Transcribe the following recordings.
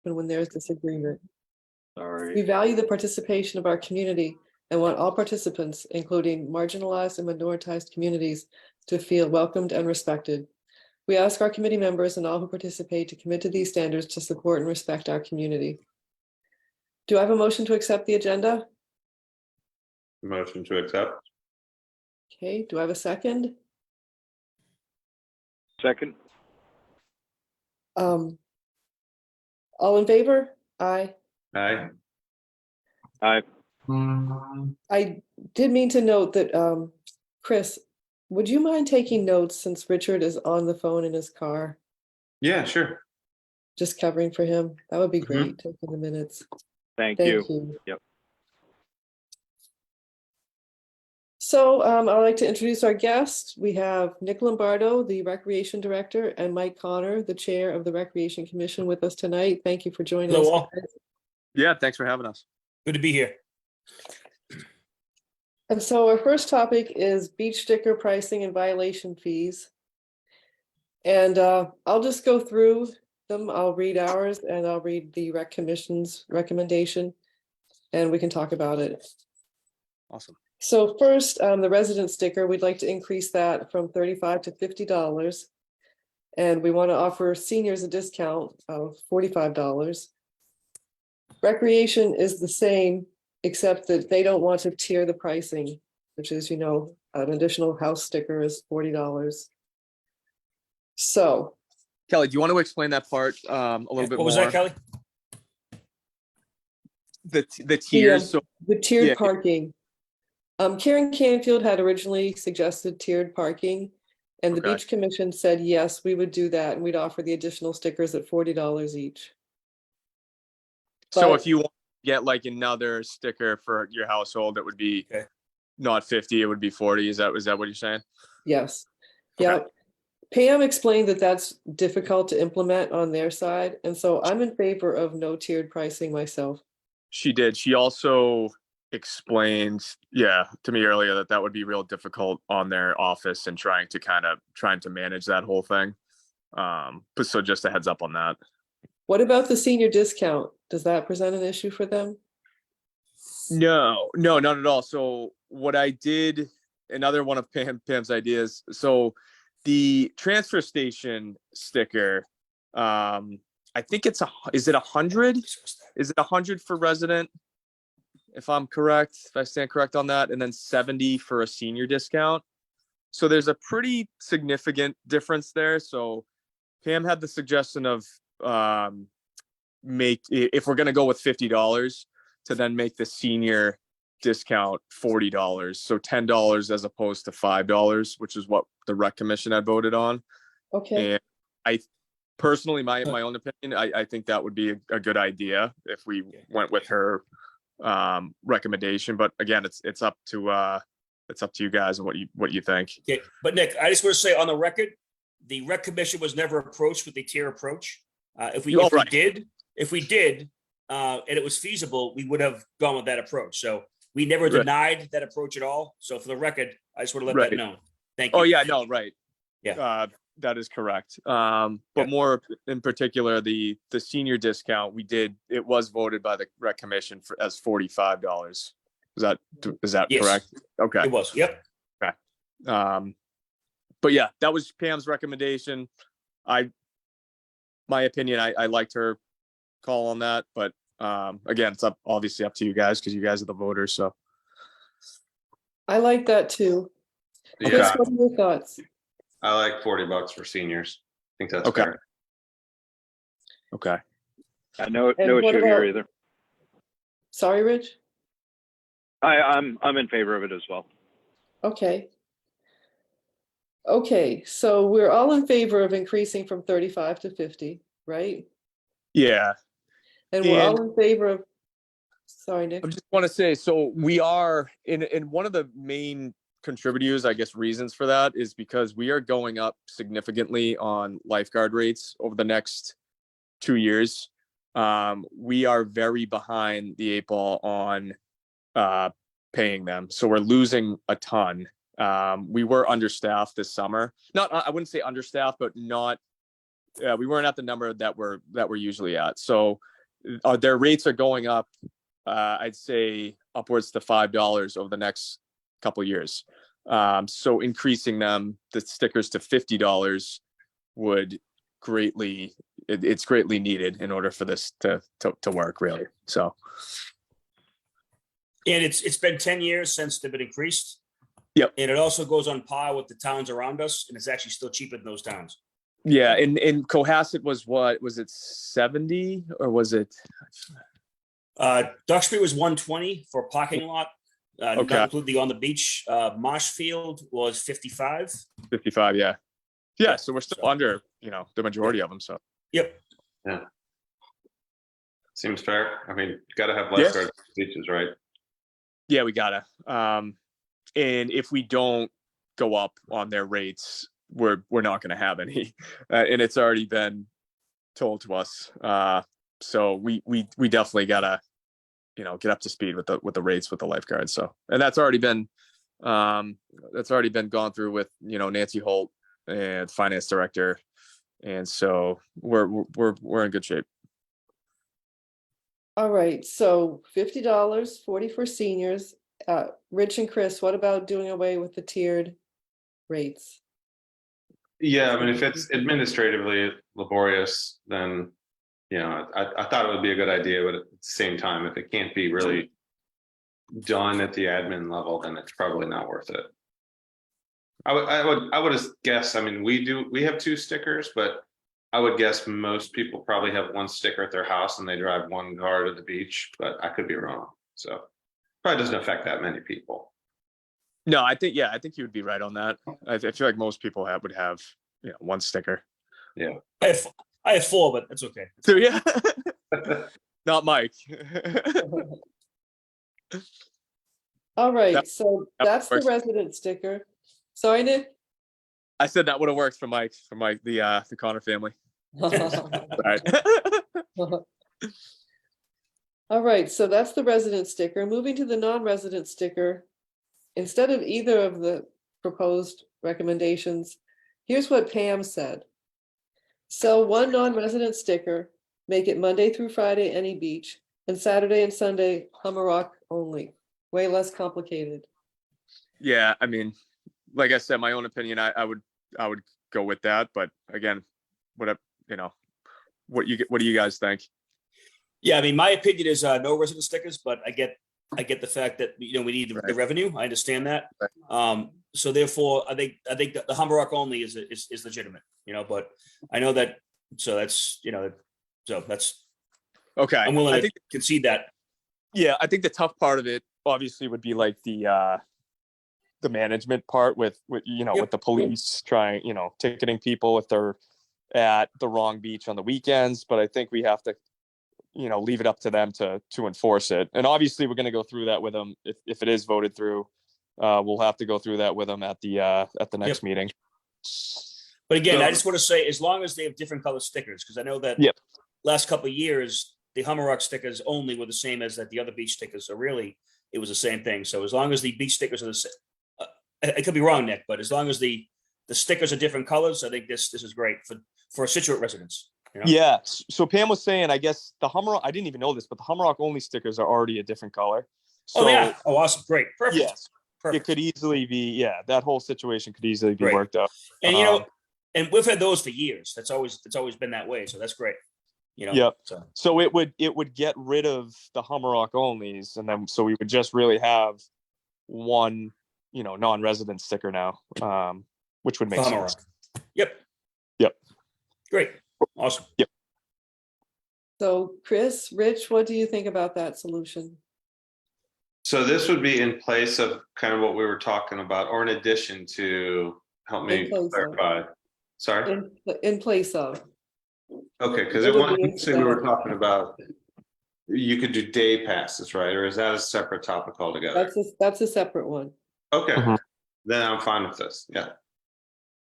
when there is disagreement. We Sorry. value the participation of our community and want all participants, including marginalized and minoritized communities, to feel welcomed and respected. We ask our committee members and all who participate to commit to these standards to support and respect our community. Do I have a motion to accept the agenda? Motion to accept. Okay, do I have a second? Second. All in favor? Aye. Aye. Aye. I did mean to note that, Chris, would you mind taking notes since Richard is on the phone in his car? Yeah, sure. Just covering for him. That would be great, taking the minutes. Thank Thank you. you. Yep. So I'd like to introduce our guests. We have Nick Lombardo, the Recreation Director, and Mike Connor, the Chair of the Recreation Commission, with us tonight. Thank you for joining us. Hello, all. Yeah, thanks for having us. Good to be here. And so our first topic is beach sticker pricing and violation fees. And I'll just go through them. I'll read ours and I'll read the Rec Commission's recommendation, and we can talk about it. Awesome. So first, the resident sticker, we'd like to increase that from $35 to $50. And we want to offer seniors a discount of $45. Recreation is the same, except that they don't want to tier the pricing, which is, an additional house sticker is $40. So. Kelly, do you want to explain that part a little bit more? What was that, Kelly? The tiers. The tiered yeah. parking. Karen Canfield had originally suggested tiered parking, and the Okay. Beach Commission said, yes, we would do that, and we'd offer the additional stickers at $40 each. So But- if you want to get like another sticker for your household, it would be Okay. not 50, it would be 40. Is that what you're saying? Yes. Okay. Yeah. Pam explained that that's difficult to implement on their side, and so I'm in favor of no tiered pricing myself. She did. She also explained, to me earlier that would be real difficult on their office and trying to manage that whole thing. But so just a heads up on that. What about the senior discount? Does that present an issue for them? No, not at all. So what I did, another one of Pam's ideas. So the transfer station sticker, I think is it 100? Is it 100 for resident? If I'm correct, if I stand correct on that, and then 70 for a senior discount. So there's a pretty significant difference there. So Pam had the suggestion of if we're going to go with $50 to then make the senior discount $40. So $10 as opposed to $5, which is what the Rec Commission had voted on. Okay. And I personally, my own opinion, I think that would be a good idea if we went with her recommendation. But again, it's up to you guys and what you think. Okay, but Nick, I just want to say on the record, the Rec Commission was never approached with the tier approach. If we did, and it was feasible, we would have gone with that approach. So we never denied that approach at all. So for the record, I just want to let that known. Thank you. Oh yeah, no, right. Yeah. That is correct. But more in particular, the senior discount it was voted by the Rec Commission as $45. Is that Yes. correct? Okay. It was. Yep. Okay. But yeah, that was Pam's recommendation. My opinion, I liked her call on that, but again, it's obviously up to you guys because you guys are the voters. So I like that too. Yeah. Chris, what are your thoughts? I like $40 for seniors. I think that's Okay. fair. okay. No And issue what here about- either. Sorry, Rich? I'm in favor of it as well. Okay. Okay, so we're all in favor of increasing from 35 to 50, right? Yeah. And we're all in favor of, sorry, Nick. I just want to say, so we are in one of the main contributors, I guess, reasons for that is because we are going up significantly on lifeguard rates over the next 2 years. We are very behind the 8 ball on paying them. So we're losing a ton. We were understaffed this summer. I wouldn't say understaffed, but not we weren't at the number that we're usually at. So their rates are going up. I'd say upwards to $5 over the next couple of years. So increasing the stickers to $50 would greatly, it's greatly needed in order for this to work, really. So. And it's been 10 years since they've been increased. Yep. And it also goes on par with the towns around us, and it's actually still cheaper than those towns. Yeah, and Cohasset was what? Was it 70 or was it? Duxbury was 120 for a parking lot, Okay. not include the on the beach. Marshfield was 55. 55, yeah. Yeah, so we're still So- under, the majority of them, so. Yep. Seems fair. I mean, you gotta have lifeguards at beaches, right? Yeah, we gotta. And if we don't go up on their rates, we're not gonna have any. And it's already been told to us. So we definitely gotta, get up to speed with the rates with the lifeguards. So, and that's already been gone through with, Nancy Holt and finance director. And so we're in good shape. All right, so $50, 40 for seniors. Rich and Chris, what about doing away with the tiered rates? Yeah, I mean, if it's administratively laborious, then, I thought it would be a good idea, but at the same time, if it can't be really done at the admin level, then it's probably not worth it. I would guess, I mean, we have 2 stickers, but I would guess most people probably have 1 sticker at their house and they drive 1 car to the beach, but I could be wrong. So probably doesn't affect that many people. No, I think you would be right on that. I feel like most people would have, 1 sticker. Yeah. I have 4, but that's okay. So yeah, not Mike. All right, That- so that that's the works. resident sticker. Sorry, Nick? I said that would have worked for Mike, the Connor family. Right. All right, so that's the resident sticker. Moving to the non-resident sticker, instead of either of the proposed recommendations, here's what Pam said. Sell 1 non-resident sticker, make it Monday through Friday, any beach, and Saturday and Sunday, Hummerock only. Way less complicated. Yeah, I mean, like I said, my own opinion, I would go with that. But again, what do you guys think? Yeah, I mean, my opinion is no resident stickers, but I get the fact that we need the Right. revenue. I understand that. So therefore, I think that the Hummerock only is legitimate. But I know that. So that's that's. Okay, I'm willing I to think concede that. yeah, I think the tough part of it obviously would be like the management part with with the police trying, ticketing people if they're at the wrong beach on the weekends. But I think we have to, leave it up to them to enforce it. And obviously we're going to go through that with them if it is voted through. We'll have to go through that with them at the next meeting. But again, So- I just want to say, as long as they have different color stickers, because I know that Yep. last couple of years, the Hummerock stickers only were the same as that the other beach stickers. So really, it was the same thing. So as long as the beach stickers are the same, I could be wrong, Nick, but as long as the stickers are different colors, I think this is great for Scituate residents. Yeah. So Pam was saying, I guess the Hummerock, I didn't even know this, but the Hummerock only stickers are already a different color. So, Oh yeah. Oh, awesome. Great. Perfect. yes, Perfect. it could easily be, that whole situation could easily be Right. worked out. And and we've had those for years. That's always been that way. So that's great. Yep. So So it would get rid of the Hummerock onlys, and then so we would just really have 1, non-resident sticker now, which would make sense. Hummerock. Yep. Yep. Great. Awesome. So Chris, Rich, what do you think about that solution? So this would be in place of kind of what we were talking about, or in addition to, help me In place of. clarify. Sorry? In place of. Okay, because It at would one be point we were instead. talking about, you could do day passes, right? Or is that a separate topic altogether? That's a separate one. Okay, Mhm. then I'm fine with this. Yeah.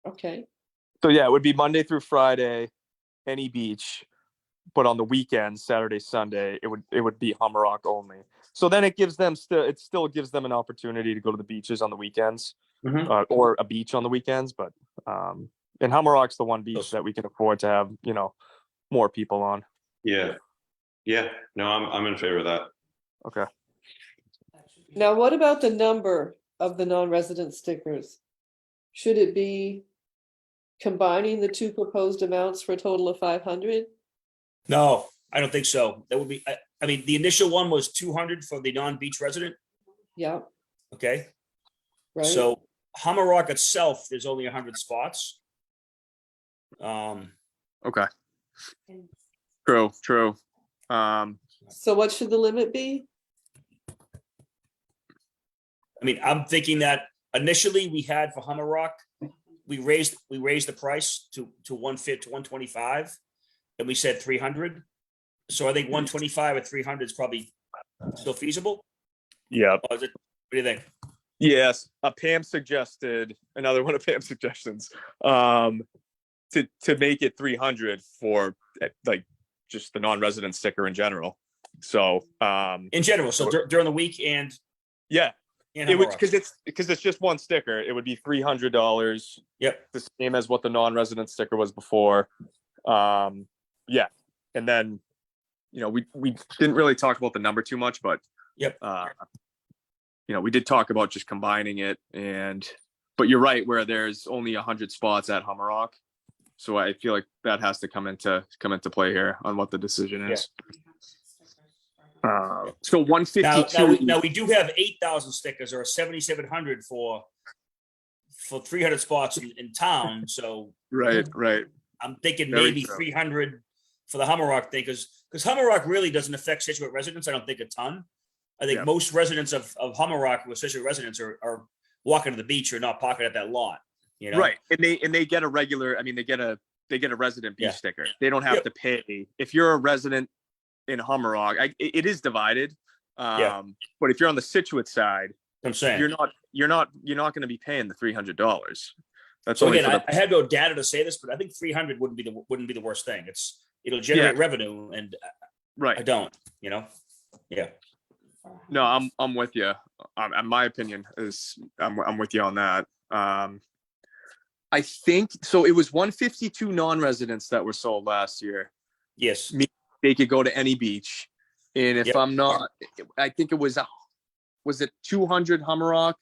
Okay. So yeah, it would be Monday through Friday, any beach, but on the weekends, Saturday, Sunday, it would be Hummerock only. So then it still gives them an opportunity to go to the beaches on the weekends, Mhm. or a beach on the weekends. But And Hummerock's the one beach that we can afford to have, more people on. Yeah. Yeah. No, I'm in favor of that. Okay. Now, what about the number of the non-resident stickers? Should it be combining the two proposed amounts for a total of 500? No, I don't think so. That would be, I mean, the initial one was 200 for the non-beach resident. Yeah, Okay. right. So Hammerock itself, there's only 100 spots. Okay. True. So what should the limit be? I mean, I'm thinking that initially we had for Hammerock, we raised the price to 125, and we said 300. So I think 125 at 300 is probably still feasible. Yeah. Or is it, what do you think? Yes. Pam suggested another one of Pam's suggestions. To make it 300 for like just the non-resident sticker in general. So In general, so during the week and yeah, and it would Hammerock. because it's just one sticker. It would be $300. Yep. The same as what the non-resident sticker was before. Yeah, and then we didn't really talk about the number too much, but Yep. We did talk about just combining it, but you're right, where there's only 100 spots at Hammerock. So I feel like that has to come into play here on what the decision is. So 152. Now we do have 8,000 stickers or 7,700 for 300 spots in town. So Right. I'm thinking Very maybe true. 300 for the Hammerock thing, because Hammerock really doesn't affect Scituate residents. I don't think a ton. I think Yeah. most residents of Hammerock who are Scituate residents are walking to the beach or not parking at that lot. Right, and they get a regular. I mean, they get a resident beach Yeah. sticker. They don't have Yep. to pay if you're a resident in Hammerock. It is divided. Yeah. But if you're on the Scituate side, I'm saying. you're not going to be paying the $300. That's So only again, for I had no data to say this, but I think 300 wouldn't be the worst thing. It'll generate revenue, and right. I don't. Yeah. No, I'm with you. My opinion is I'm with you on that. I think so. It was 152 non-residents that were sold last year. Yes. They could go to any beach, and if Yep. I'm not, I think it was it 200 Hammerock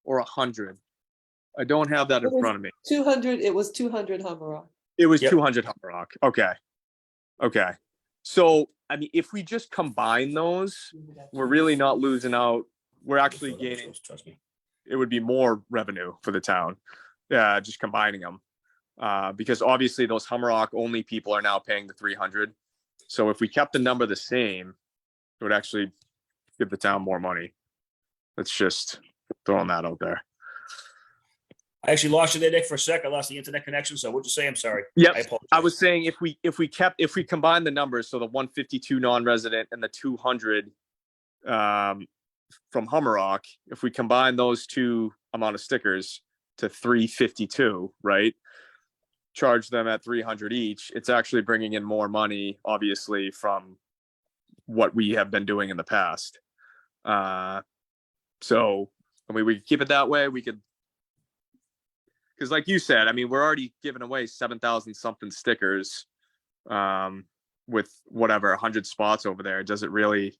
or 100? I don't have that in front of me. 200, it was 200 Hammerock. It was Yep. 200 Hammerock. Okay. So I mean, if we just combine those, we're really not losing out. We're actually gaining. Trust me. It would be more revenue for the town, just combining them, because obviously those Hammerock only people are now paying the 300. So if we kept the number the same, it would actually give the town more money. It's just throwing that out there. I actually lost you there, Nick, for a sec. I lost the internet connection. So what'd you say? I'm sorry. Yep. I apologize. I was saying if we combine the numbers, so the 152 non-resident and the 200 from Hammerock, if we combine those two amount of stickers to 352, right? Charge them at 300 each. It's actually bringing in more money, obviously, from what we have been doing in the past. So I mean, we could keep it that way. We could. Because like you said, I mean, we're already giving away 7,000 something stickers with whatever 100 spots over there. Does it really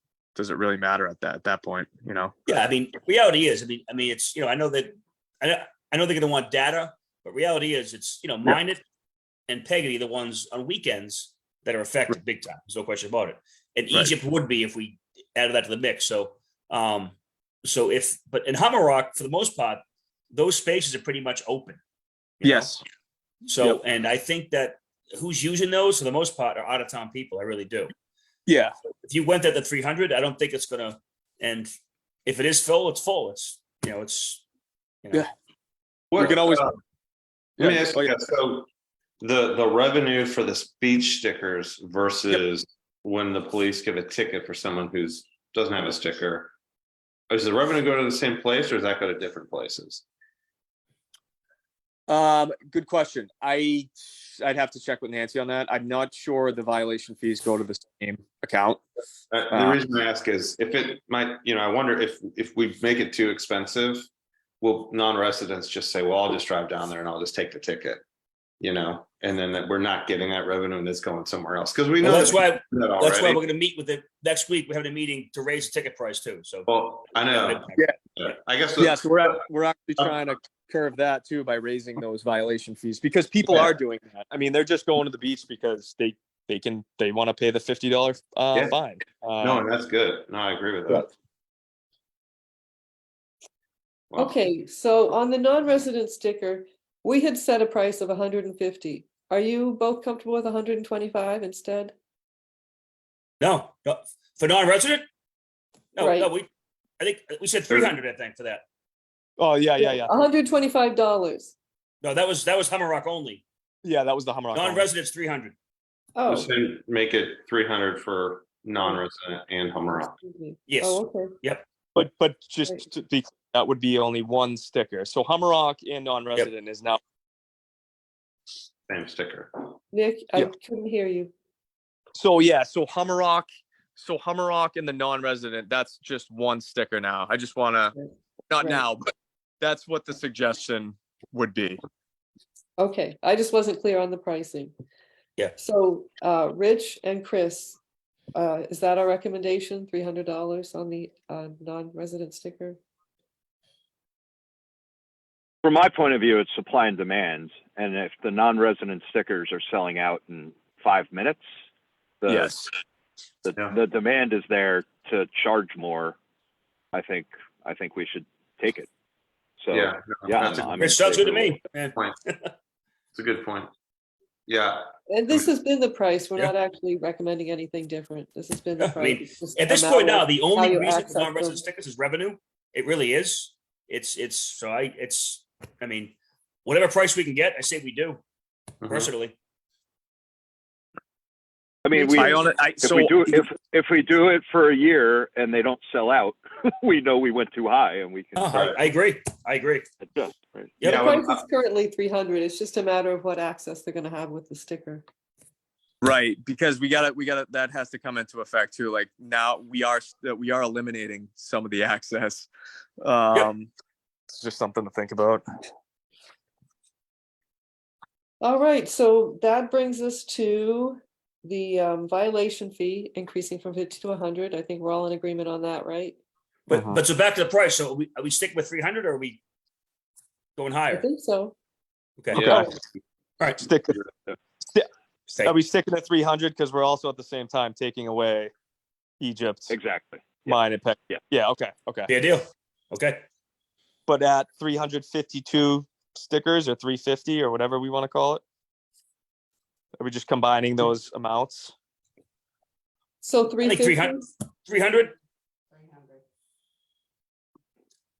matter at that point? Yeah, I mean, reality is, I mean, it's, I know that I know they're going to want data, but reality is, it's Minot and Peggy, the ones on weekends that are affected big time. There's no question about it. And Right. Egypt would be if we added that to the mix. So but in Hammerock, for the most part, those spaces are pretty much open. Yes. So, Yep. and I think that who's using those for the most part are out of town people. I really do. Yeah. If you went at the 300, I don't think it's going to, and if it is full, it's full. Yeah. We can always. Let me ask you, so the revenue for the beach stickers versus when the police give a ticket for someone who's doesn't have a sticker, does the revenue go to the same place or does that go to different places? Good question. I'd have to check with Nancy on that. I'm not sure the violation fees go to the same account. The reason I ask is if it might, I wonder if we make it too expensive, will non-residents just say, well, I'll just drive down there and I'll just take the ticket? you know, and then that we're not getting that revenue and it's going somewhere else. Cause we know Well, that's why, that that's why already. we're gonna meet with it next week. We're having a meeting to raise the ticket price too, so. Well, I that would know. impact. Yeah. I guess. Yeah, so we're actually trying to curve that too by raising those violation fees because people Yeah. are doing that. I mean, they're just going to the beach because they want to pay the $50 Yeah. fine. No, and that's good. No, I agree with that. Wow. Okay, so on the non-resident sticker, we had set a price of 150. Are you both comfortable with 125 instead? No, for non-resident? No, Right. I think we said 300, I think, for that. Oh yeah. $125. No, that was Hummerock only. Yeah, that was the Hummer. Non-residents, 300. Oh. Just then make it 300 for non-resident and Hummer. excuse me. Yes. Oh, okay. Yep. But just Right. to be, that would be only one sticker. So Hummerock and non-resident is now. Same sticker. Nick, I Yeah. couldn't hear you. So yeah, so Hummerock and the non-resident, that's just one sticker now. I just want to, not Right. now, but that's what the suggestion would be. Okay, I just wasn't clear on the pricing. Yeah. So, Rich and Chris, is that our recommendation? $300 on the non-resident sticker? From my point of view, it's supply and demand. And if the non-resident stickers are selling out in 5 minutes, Yes. the demand is there to charge more. I think we should take it. So Yeah. no, yeah, that's a I'm good It sounds good to favor me. man. point. It's a good point. Yeah. And this has been the price. We're Yeah. not actually recommending anything different. This has been the Yeah, I mean, price. It's just At this a point matter now, of the how only you reason for access them. non-resident stickers is revenue. It really is. I mean, whatever price we can get, I say we do, Mhm. personally. I mean, Me too. if we do it for a year and they don't sell out, we know we went too high and we can I agree. adjust. Right? The Yeah, price is currently 300. It's just a matter of what access they're gonna have with the sticker. Right, because we got that has to come into effect too. Like now we are eliminating some of the access. It's just something to think about. All right, so that brings us to the violation fee increasing from 50 to 100. I think we're all in agreement on that, right? But so back to the price. So are we sticking with 300 or are we going I higher? think so. Okay. Okay. Yeah. All right. Are we sticking at 300 because we're also at the same time taking away Egypt, Exactly. mine, and Peck? Yeah. Yeah. Okay. Fair deal. Okay. But at 352 stickers or 350 or whatever we want to call it, are we just combining those amounts? So I think 350. 300.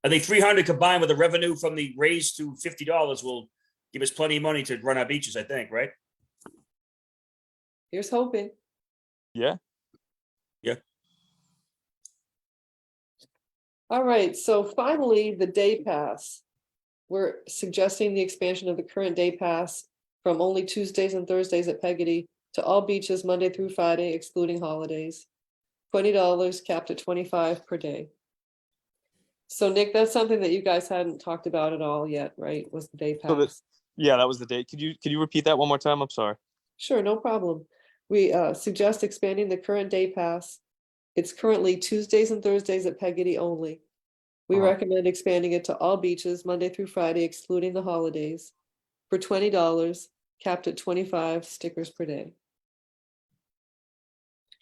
I think 300 combined with the revenue from the raise to $50 will give us plenty of money to run our beaches, I think, right? Here's hoping. Yeah. All right, so finally, the day pass. We're suggesting the expansion of the current day pass from only Tuesdays and Thursdays at Peggotty to all beaches Monday through Friday, excluding holidays. $20 capped at 25 per day. So Nick, that's something that you guys hadn't talked about at all yet, right? Was the day So pass? Yeah, that was the date. Could you repeat that one more time? I'm sorry. Sure, no problem. We suggest expanding the current day pass. It's currently Tuesdays and Thursdays at Peggotty only. We recommend expanding it to all beaches Monday through Friday, excluding the holidays, for $20, capped at 25 stickers per day.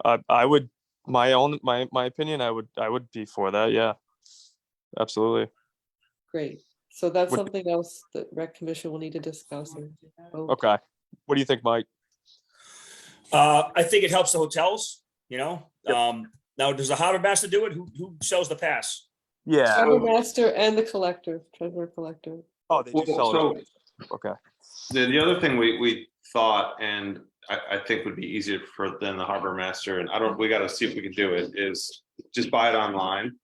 I would, my opinion, I would be for that. Yeah, absolutely. Great. So that's Would- something else that Rec Commission will need to discuss. and vote. Okay. What do you think, Mike? I think it helps the hotels, now does the harbor master do it? Who sells the pass? Yeah. Harbor Master and the collector, treasurer collector. Oh, they do sell it. Okay. The other thing we thought, and I think would be easier than the harbor master, and we got to see if we can do it, is just buy it online.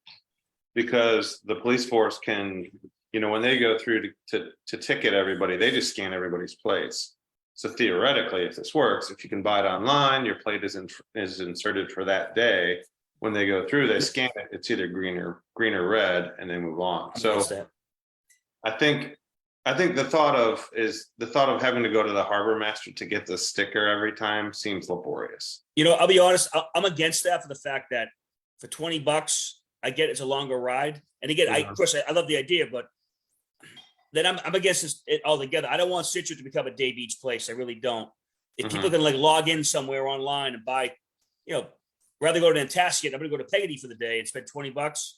Because the police force can, when they go through to ticket everybody, they just scan everybody's plates. So theoretically, if this works, if you can buy it online, your plate is inserted for that day. When they go through, they scan it, it's either green or red, and they move on. So I think I think the thought of having to go to the harbor master to get the sticker every time seems laborious. I'll be honest, I'm against that for the fact that for $20, I get it's a longer ride. And again, of course, I love the idea, but then I'm against it altogether. I don't want Scituate to become a day beach place. I really don't. If people can like log in somewhere online and buy, rather go to Nantasket, I'm going to go to Peggotty for the day and spend $20.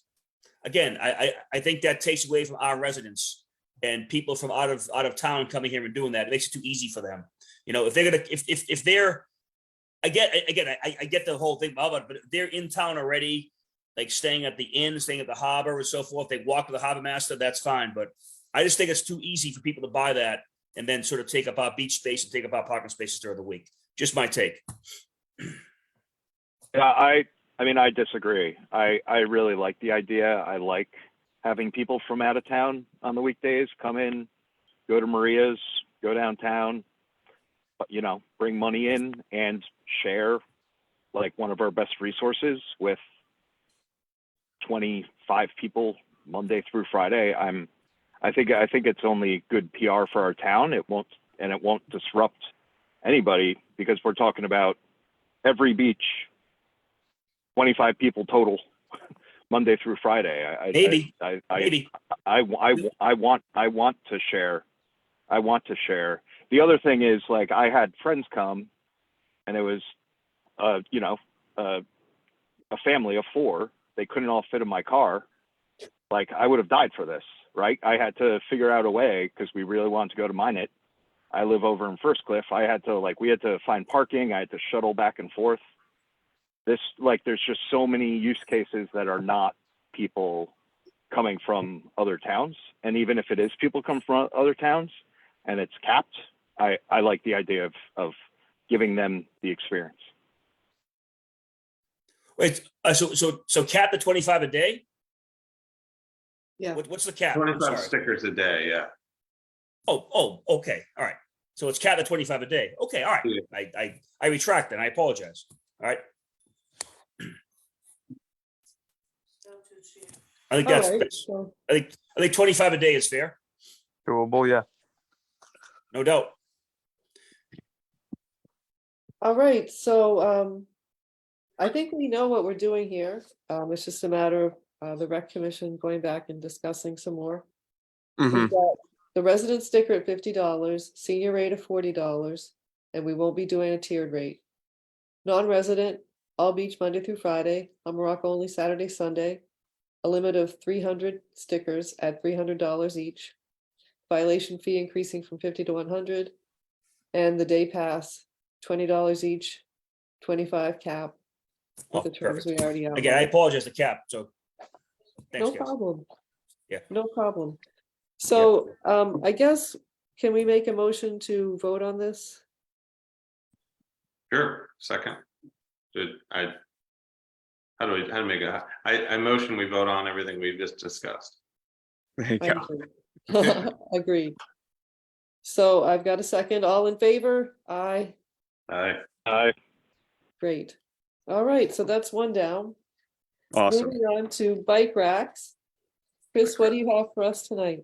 Again, I think that takes away from our residents and people from out of town coming here and doing that. It makes it too easy for them. If they're gonna if they're I get the whole thing about it, but if they're in town already, like staying at the inn, staying at the harbor, and so forth. They walk to the harbor master, that's fine. But I just think it's too easy for people to buy that and then sort of take up our beach space and take up our parking spaces during the week. Just my take. Yeah, I mean, I disagree. I really like the idea. I like having people from out of town on the weekdays come in, go to Maria's, go downtown, bring money in and share like one of our best resources with 25 people Monday through Friday. I think it's only good PR for our town. It won't disrupt anybody because we're talking about every beach, 25 people total, Monday through Friday. Maybe. I want to share. I want to share. The other thing is, like, I had friends come, and it was, a family of 4. They couldn't all fit in my car. Like, I would have died for this, right? I had to figure out a way because we really wanted to go to Minot. I live over in First Cliff. We had to find parking. I had to shuttle back and forth. There's just so many use cases that are not people coming from other towns. And even if it is people come from other towns and it's capped, I like the idea of giving them the experience. Wait, so cap at 25 a day? Yeah. What's the cap? I'm 25 sorry. stickers a day. Yeah. Oh, okay. All right. So it's capped at 25 a day. Okay. All right. Yeah. I retract and I apologize. All right. I think All that's, right, so I think 25 a day is fair. Doable, yeah. No doubt. all right, so I think we know what we're doing here. It's just a matter of the rec commission going back and discussing some more. Mm-hmm. We've got the resident sticker at $50, senior rate of $40, and we won't be doing a tiered rate. Non-resident, all beach Monday through Friday, Humrock only Saturday, Sunday. A limit of 300 stickers at $300 each. Violation fee increasing from 50 to 100. And the day pass, $20 each, 25 cap. With the terms Perfect. we already outlined. Again, I apologize to cap. So thanks, No guys. problem. Yeah. No problem. So I guess, can we make a motion to vote on this? Sure. Second. How do we make it? I motion we vote on everything we've just discussed. There you I go. agree. Agreed. So I've got a second. All in favor? Aye. Aye. Great. All right, so that's one down. Awesome. Moving on to bike racks. Chris, what do you have for us tonight?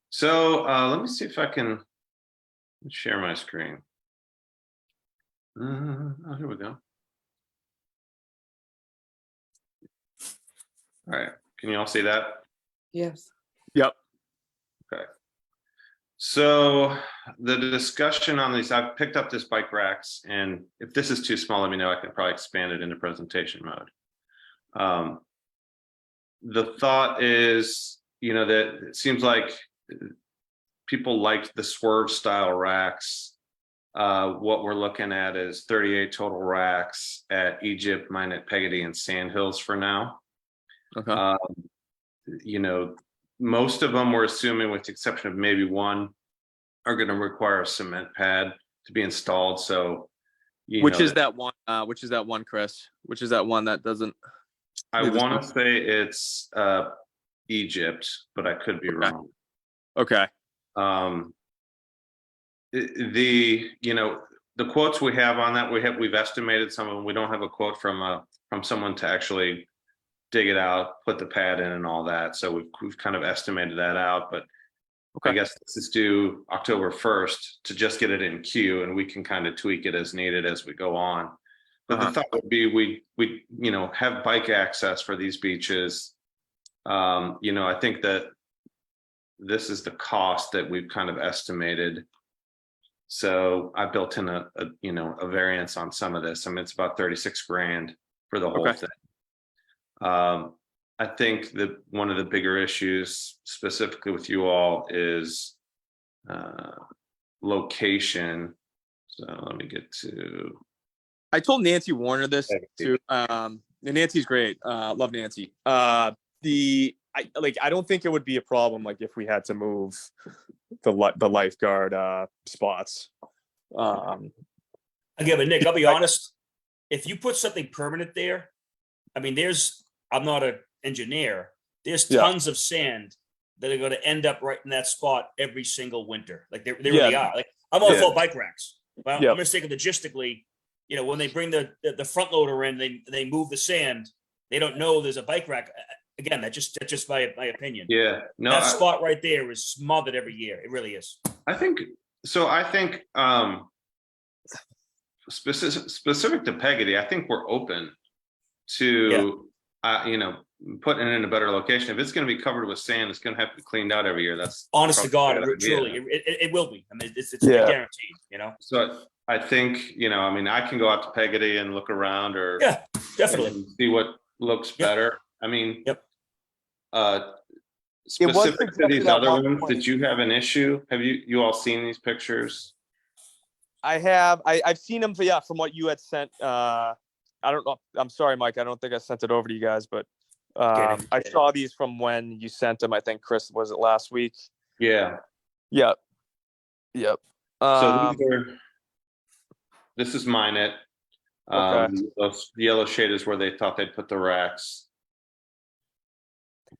So let me see if I can share my screen. Oh, here we go. All right. Can you all see that? Yes. Yep. Okay. So the discussion on these, I've picked up this bike racks, and if this is too small, let me know. I can probably expand it into presentation mode. The thought is, that it seems like people liked the swerve style racks. What we're looking at is 38 total racks at Egypt, Minot, Peggotty, and Sandhills for now. Okay. Most of them we're assuming, with the exception of maybe one, are going to require a cement pad to be installed. So, Which is that one, Chris? Which is that one that doesn't? I want to say it's Egypt, but I could be wrong. Okay. The quotes we have on that, we've estimated some of them. We don't have a quote from someone to actually dig it out, put the pad in and all that. So we've kind of estimated that out, but Okay. I guess this is due October 1st to just get it in queue, and we can kind of tweak it as needed as we go on. But the thought would be we have bike access for these beaches. I think that this is the cost that we've kind of estimated. So I built in a variance on some of this. I mean, it's about 36 grand for the whole thing. I think that one of the bigger issues specifically with you all is location. So let me get to. I told Nancy Warner this too. And Nancy's great. Love Nancy. I don't think it would be a problem like if we had to move the lifeguard spots. Again, but Nick, I'll be honest. If you put something permanent there, I mean, I'm not an engineer. There's tons of sand that are going to end up right in that spot every single winter. Like they really are. Like I'm all for bike racks. But I'm just thinking logistically, when they bring the front loader in, they move the sand. They don't know there's a bike rack. Again, that's just my opinion. Yeah, no, that spot right there is smothered every year. It really is. I think specific to Peggotty, I think we're open to putting it in a better location. If it's going to be covered with sand, it's going to have to be cleaned out every year. That's honest to God, truly, it will be. I mean, it's guaranteed. So I think I can go out to Peggotty and look around, or definitely see what looks better. I mean, Specific to these other ones, did you have an issue? Have you all seen these pictures? I have. I've seen them. From what you had sent. I don't know. I'm sorry, Mike. I don't think I sent it over to you guys, but I saw these from when you sent them. I think Chris, was it last week? Yeah. Yep. So this is Minot. Those yellow shade is where they thought they'd put the racks.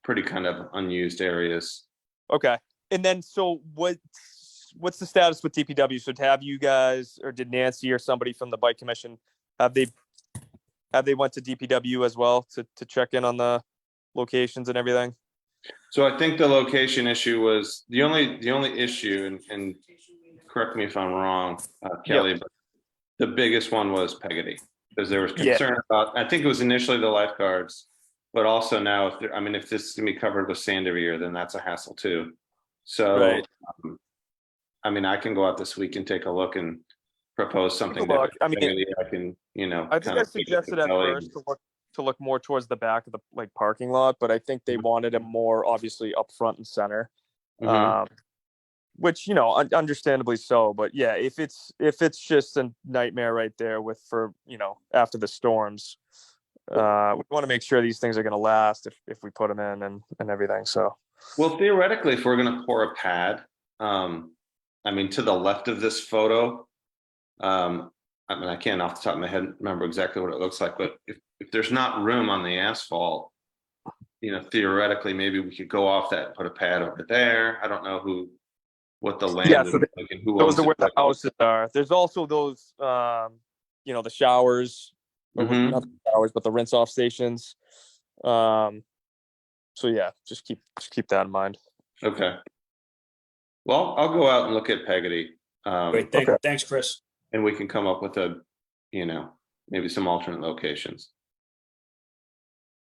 Pretty kind of unused areas. Okay. And then, so what's the status with DPW? So have you guys, or did Nancy or somebody from the bike commission, have they went to DPW as well to check in on the locations and everything? So I think the location issue was the only issue, and correct me if I'm wrong, Kelly, but the biggest one was Peggotty, because there was concern about, I think it was initially the lifeguards, but also now if this is gonna be covered with sand every year, then that's a hassle too. So, I can go out this week and take a look and propose something. I can, I think I suggested at first to look more towards the back of the parking lot, but I think they wanted it more obviously up front and center, which understandably so. But yeah, if it's just a nightmare right there after the storms, we want to make sure these things are going to last if we put them in and everything. So, well, theoretically, if we're going to pour a pad, to the left of this photo, I can't off the top of my head remember exactly what it looks like, but if there's not room on the asphalt, theoretically, maybe we could go off that and put a pad over there. I don't know what the land is like and who owns those are where the houses are. There's also those, the showers, not the showers, but the rinse off stations. So yeah, just keep that in mind. Okay. Well, I'll go out and look at Peggotty. Great. Thanks, Chris. And we can come up with maybe some alternate locations.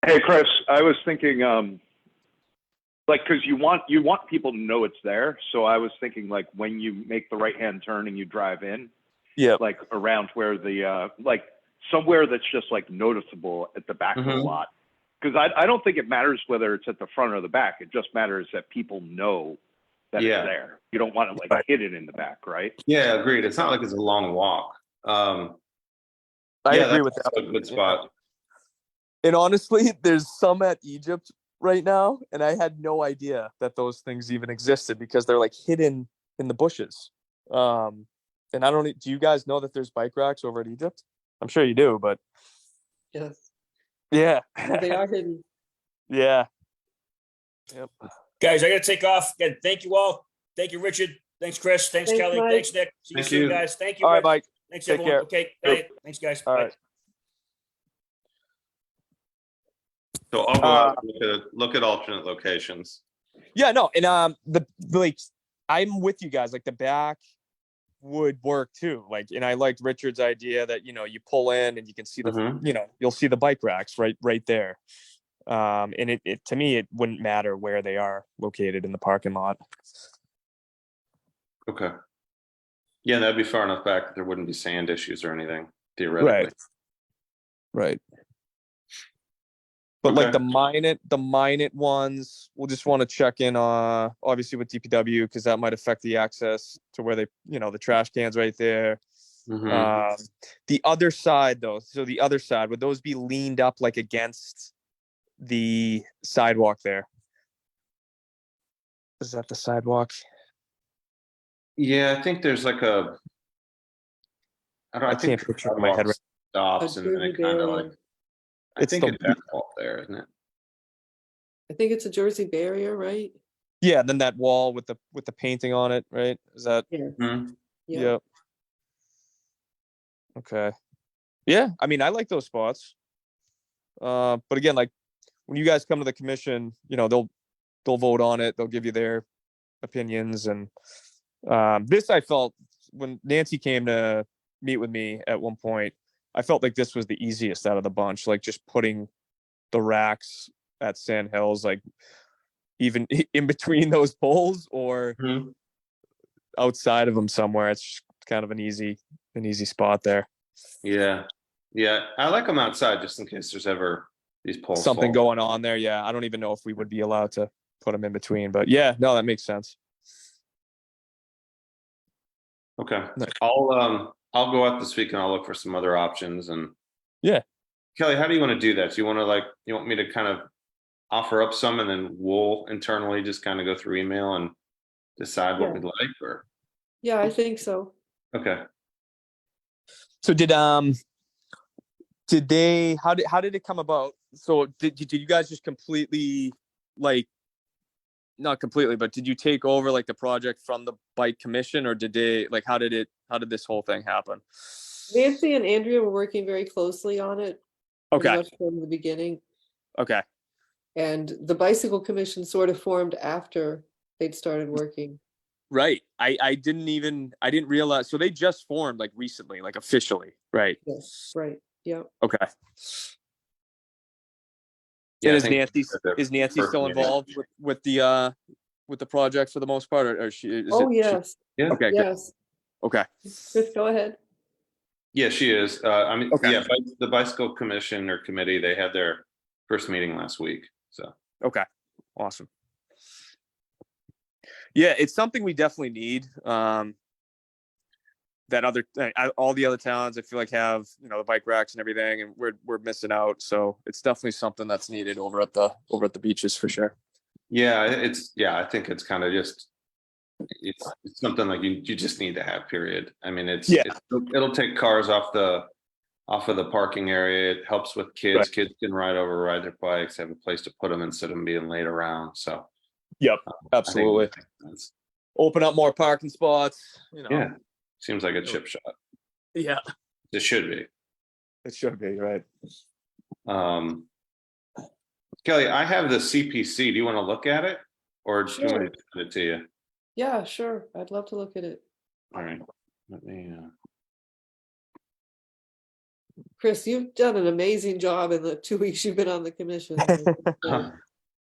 Hey, Chris, I was thinking, because you want people to know it's there. So I was thinking, when you make the right-hand turn and you drive in, around where the somewhere that's just noticeable at the back of the lot. Because I don't think it matters whether it's at the front or the back. It just matters that people know that it's there. You don't want to hit it in the back, right? Yeah, agreed. It's not like it's a long walk. I agree with that. A good spot. And honestly, there's some at Egypt right now, and I had no idea that those things even existed because they're hidden in the bushes. And do you guys know that there's bike racks over at Egypt? I'm sure you do, but Yes. Yeah. They are hidden. Yeah. Yep. Guys, I got to take off. Again, thank you all. Thank you, Richard. Thanks, Chris. Thanks, Kelly. Mike. Thanks, Nick. See you soon, guys. Thank you. All right, Mike. Thanks, Take everyone. care. Okay. Hey, thanks, guys. All Bye. right. So I'll go out and look at alternate locations. Yeah, no, and I'm with you guys. Like the back would work too. Like, and I liked Richard's idea that, you know, you pull in and you can see the, Mhm. you know, you'll see the bike racks right there. And it to me, it wouldn't matter where they are located in the parking lot. Okay. Yeah, that'd be far enough back that there wouldn't be sand issues or anything, theoretically. Right. But like Okay. the minute ones, we'll just want to check in obviously with DPW, because that might affect the access to where they, you know, the trash cans right there. Mhm. The other side though, so the other side, would those be leaned up like against the sidewalk there? Is that the sidewalk? Yeah, I think there's like a. I I think can't the picture it in my head sidewalk right. A stops and then Jersey it kind of barrier. like. I It's think the it's asphalt there, isn't it? I think it's a Jersey barrier, right? Yeah, then that wall with the painting on it, right? Is that Yeah. Mhm. Yeah. Yep. Okay. Yeah, I mean, I like those spots. But again, like when you guys come to the commission, you know, they'll vote on it. They'll give you their opinions. And this, I felt when Nancy came to meet with me at one point, I felt like this was the easiest out of the bunch. Like just putting the racks at Sand Hills, like even in between those poles or Mhm. outside of them somewhere. It's kind of an easy spot there. Yeah, yeah. I like them outside just in case there's ever these poles Something fall. going on there. Yeah, I don't even know if we would be allowed to put them in between, but yeah, no, that makes sense. Okay. Nice. I'll go out this week and I'll look for some other options. And Yeah. Kelly, how do you want to do that? Do you want to you want me to kind of offer up some and then we'll internally just kind of go through email and decide what Yeah. we'd like, or Yeah, I think so. okay. So did they how did it come about? So did you guys just completely, like, not completely, but did you take over like the project from the bike commission, or did they, like, how did this whole thing happen? Nancy and Andrea were working very closely on it pretty Okay. much from the beginning. Okay. And the bicycle commission sort of formed after they'd started working. Right. I didn't realize. So they just formed like recently, like officially, right? Yes, right. Yeah. Okay. Yeah, And I think is Nancy first still meeting. involved with the project for the most part, or she is Oh, it? yes. Yeah, Okay. Good. Yes. Okay. Chris, go ahead. yeah, she is. I mean, Okay. yeah, the bicycle commission or committee, they had their first meeting last week. So Okay. Awesome. Yeah, it's something we definitely need. That all the other towns, I feel like, have, you know, the bike racks and everything, and we're missing out. So it's definitely something that's needed over at the beaches for sure. yeah, I think it's kind of just it's something like you just need to have, period. I mean, Yeah. it'll take cars off of the parking area. It helps with kids. Right. Kids can ride their bikes, have a place to put them instead of them being laid around. So Yep. Absolutely. I think that's, Open up more parking spots. You know. yeah, seems like a chip shot. Yeah. It should be. It should be, right. Kelly, I have the CPC. Do you want to look at it, or do you want me Sure. to send it to you? Yeah, sure. I'd love to look at it. All right. Let me. Chris, you've done an amazing job in the 2 weeks you've been on the commission.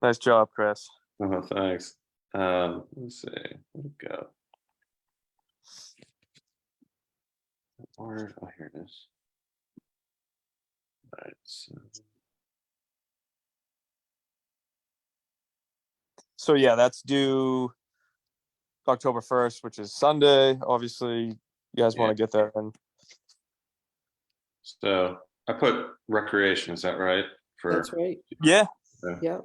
Nice job, Chris. Oh, thanks. Let's see. Where'd it go? Where? Oh, here it is. All right. So yeah, that's due October 1st, which is Sunday. Obviously, you guys want to get there. And So I put recreation. Is that right? That's right. yeah. Yeah.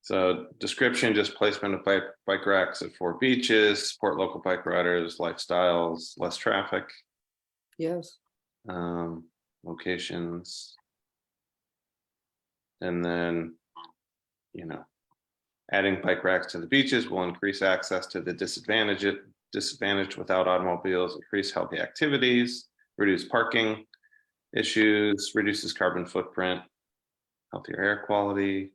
So description, just placement of bike racks at 4 beaches, support local bike riders, lifestyles, less traffic, Yes. locations. And then, you know, adding bike racks to the beaches will increase access to the disadvantaged without automobiles, increase healthy activities, reduce parking issues, reduces carbon footprint, healthier air quality.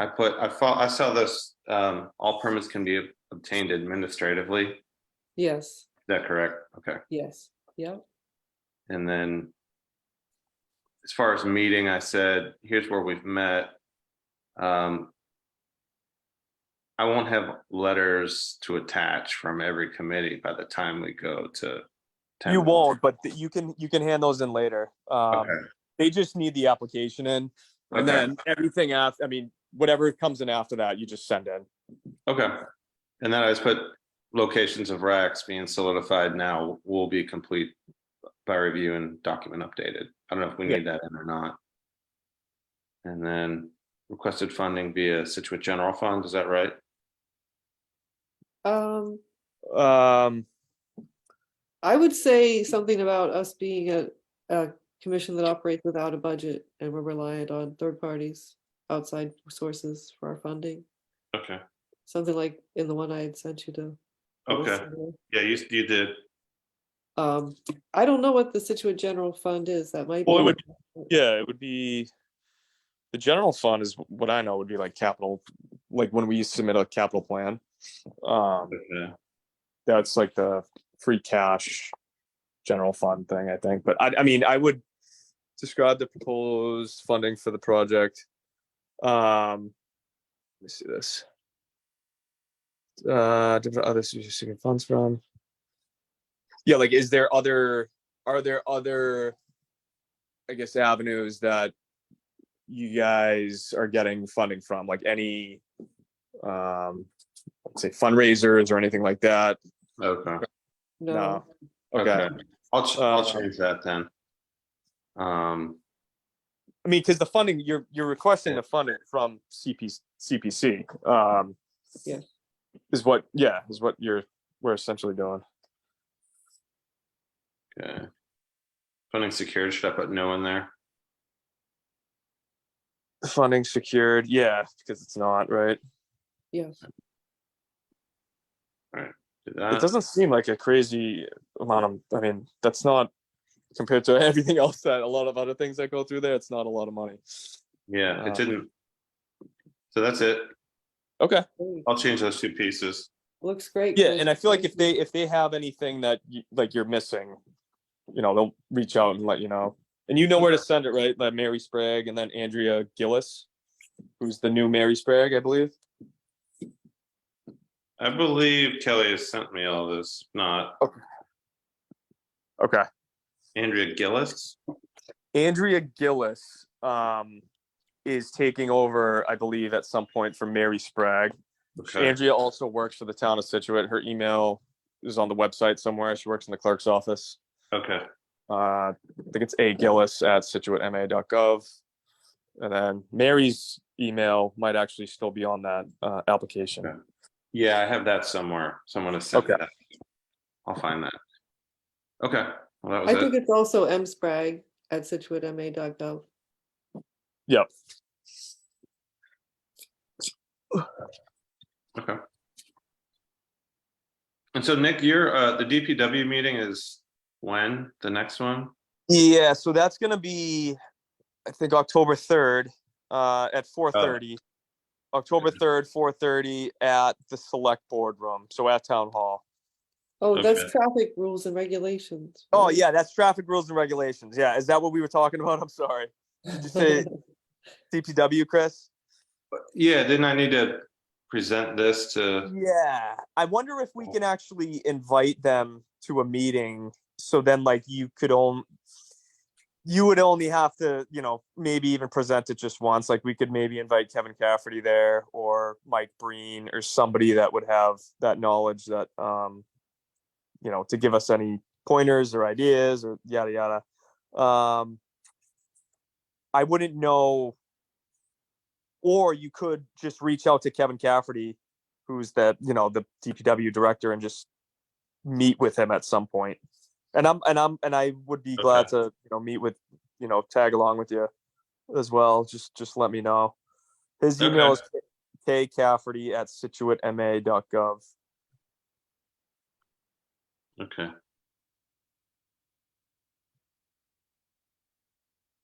I saw this, all permits can be obtained administratively. Is Yes, that correct? Okay. yes, yeah. And then as far as meeting, I said, here's where we've met. Um, I won't have letters to attach from every committee by the time we go to. You won't, but you can hand those in later. Okay. They just need the application in, and Okay. then everything after. I mean, whatever comes in after that, you just send in. Okay. And then I just put locations of racks being solidified now will be complete by review and document updated. I don't know if we need that in or not. And then requested funding via Scituate General Fund. Is that right? Um, I would say something about us being a commission that operates without a budget and we're reliant on third parties, outside sources for our funding. Okay. Something like in the one I had sent you to. Okay. Yeah, you did. I don't know what the Scituate General Fund is. That might be. Well, it would be. The general fund is what I know would be like capital, like when we submit a capital plan. Okay. That's like the free cash general fund thing, I think. But I mean, I would describe the proposed funding for the project. Let me see this. Different other seeking funds from. Yeah, like are there other, I guess, avenues that you guys are getting funding from, like any let's say fundraisers or anything like that? Okay. No. Okay. I'll change that then. I mean, because the funding you're requesting the funding from CPC. Yeah. Is what we're essentially doing. Okay. Funding secured. Should I put no in there? Funding secured, yeah, because it's not, right? Yes. All right. Do It that. doesn't seem like a crazy amount of. I mean, that's not compared to everything else that a lot of other things that go through there. It's not a lot of money. Yeah, it didn't. So that's it. Okay. I'll change those two pieces. Looks great. Yeah, Chris. and I feel like if they have anything that you're missing, they'll reach out and let you know. And you know where to send it, right? Like Mary Sprague and then Andrea Gillis, who's the new Mary Sprague, I believe. I believe Kelly has sent me all this. Not Okay. Andrea Gillis. Andrea Gillis is taking over, I believe, at some point from Mary Sprague. Okay. Andrea also works for the town of Scituate. Her email is on the website somewhere. She works in the clerk's office. Okay. I think it's agillis@scituatema.gov. And then Mary's email might actually still be on that application. Okay. Yeah, I have that somewhere. Someone has sent me that. I'll find that. Okay. Well, that was I think it's also msprag@scituatema.gov. Yep. Okay. And so Nick, you're the DPW meeting is when? The next one? Yeah, so that's gonna be, I think, October 3rd at 4:30. October 3rd, 4:30 at the select board room. So at town hall. Oh, that's Okay. traffic rules and regulations. Oh right? yeah, that's traffic rules and regulations. Yeah, is that what we were talking about? I'm sorry. Did you say DPW, Chris? Yeah, didn't I need to present this to? Yeah, I wonder if we can actually invite them to a meeting. So then, like, you would only have to, maybe even present it just once. Like, we could maybe invite Kevin Cafferty there or Mike Breen or somebody that would have that knowledge that, to give us any pointers or ideas or yada yada. I wouldn't know. Or you could just reach out to Kevin Cafferty, who's the DPW director, and just meet with him at some point. And I would be glad to meet with tag along with you as well. Just let me know. His email is kcafferty@scituatema.gov. Okay.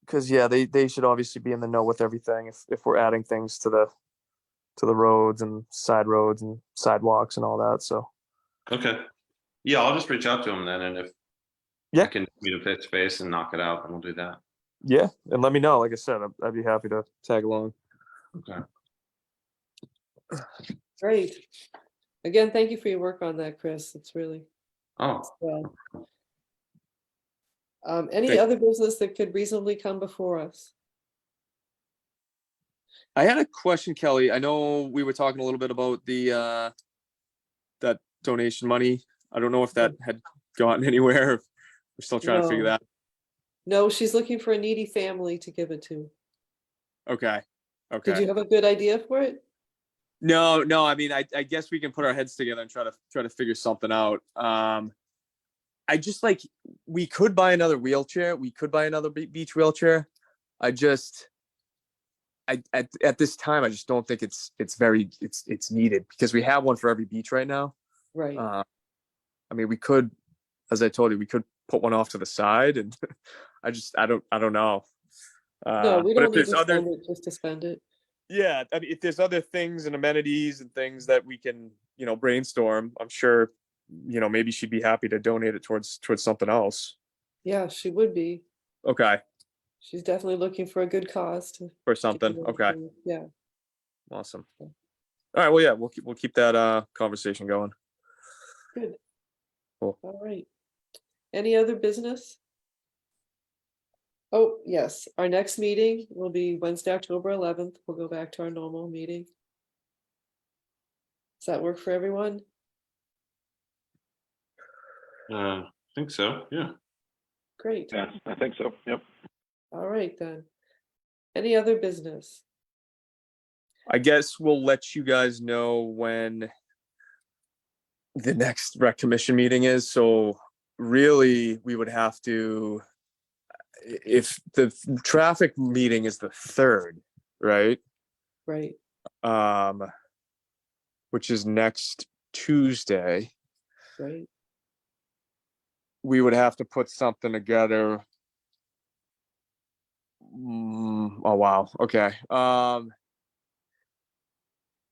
Because yeah, they should obviously be in the know with everything if we're adding things to the to the roads and sidewalks and all that. So Okay. Yeah, I'll just reach out to him then, and if Yeah. I can meet him face to face and knock it out, then we'll do that. yeah, and let me know. Like I said, I'd be happy to tag along. Okay. Great. Again, thank you for your work on that, Chris. It's really Oh, well. Any Thank- other business that could reasonably come before us? I had a question, Kelly. I know we were talking a little bit about the that donation money. I don't know if that had gotten anywhere. We're still trying to figure No. that. No, she's looking for a needy family to give it to. Okay. Did Okay. you have a good idea for it? No. I mean, I guess we can put our heads together and try to figure something out. I just like we could buy another wheelchair. We could buy another beach wheelchair. I at this time I just don't think it's needed because we have one for every beach right now. Right. I mean, we could, as I told you, we could put one off to the side, and I don't know. No, we but don't if need there's to other, spend it just to spend it. yeah, I mean, if there's other things and amenities and things that we can, brainstorm, I'm sure, maybe she'd be happy to donate it towards something else. Yeah, she would be. Okay, She's definitely looking for a good cause to for give something. it Okay, to. Yeah. awesome. All right, well, yeah, we'll keep that conversation going. Good. Cool. All right. Any other business? Oh, yes. Our next meeting will be Wednesday, October 11th. We'll go back to our normal meeting. Does that work for everyone? I think so. Yeah. Great. Yeah, I think so. Yep. All right, then. Any other business? I guess we'll let you guys know when the next rec commission meeting is. So really, we would have to, if the traffic meeting is the 3rd, right? Right. Which is next Tuesday, Right. we would have to put something together. Oh wow. Okay.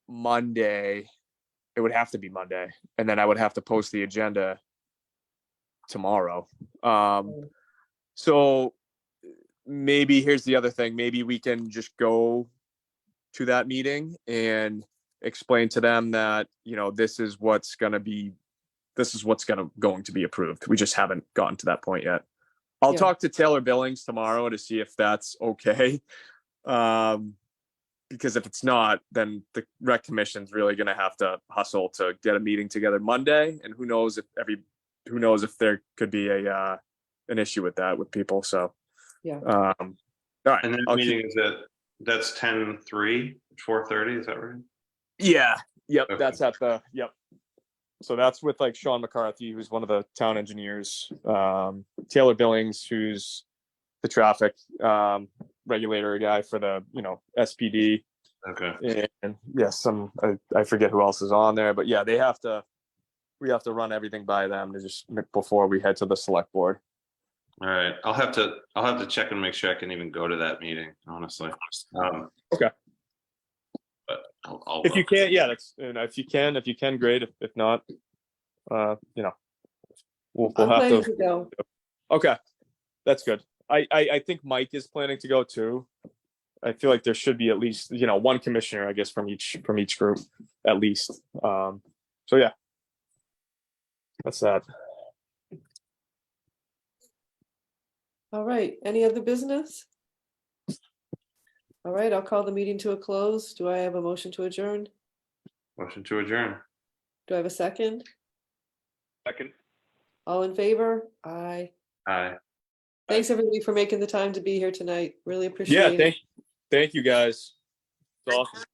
Monday. It would have to be Monday, and then I would have to post the agenda tomorrow. So maybe here's the other thing. Maybe we can just go to that meeting and explain to them that, this is what's going to be approved. We just haven't gotten to that point yet. I'll Yeah. talk to Taylor Billings tomorrow to see if that's okay. Because if it's not, then the rec commission's really going to have to hustle to get a meeting together Monday. And who knows if there could be an issue with that with people. So, Yeah. all right. And then meeting is that's 10:03, 4:30. Is that right? Yeah. Yep. Okay. That's at the, yep. So that's with like Sean McCarthy, who's one of the town engineers, Taylor Billings, who's the traffic regulator guy for the SPD, Okay. and yes, I forget who else is on there, but yeah, we have to run everything by them to just before we head to the select board. All right. I'll have to check and make sure I can even go to that meeting, honestly. Okay. But I'll If you can't, yeah, that's if you can, great. If not, we'll I'm have planning to. to go. Okay, that's good. I think Mike is planning to go too. I feel like there should be at least one commissioner, I guess, from each group at least. So yeah, that's that. All right. Any other business? All right. I'll call the meeting to a close. Do I have a motion to adjourn? motion to adjourn. Do I have a second? Second. All in favor? Aye. Aye. Thanks everybody for making the time to be here tonight. Really appreciate it. Thank you guys. It's awesome.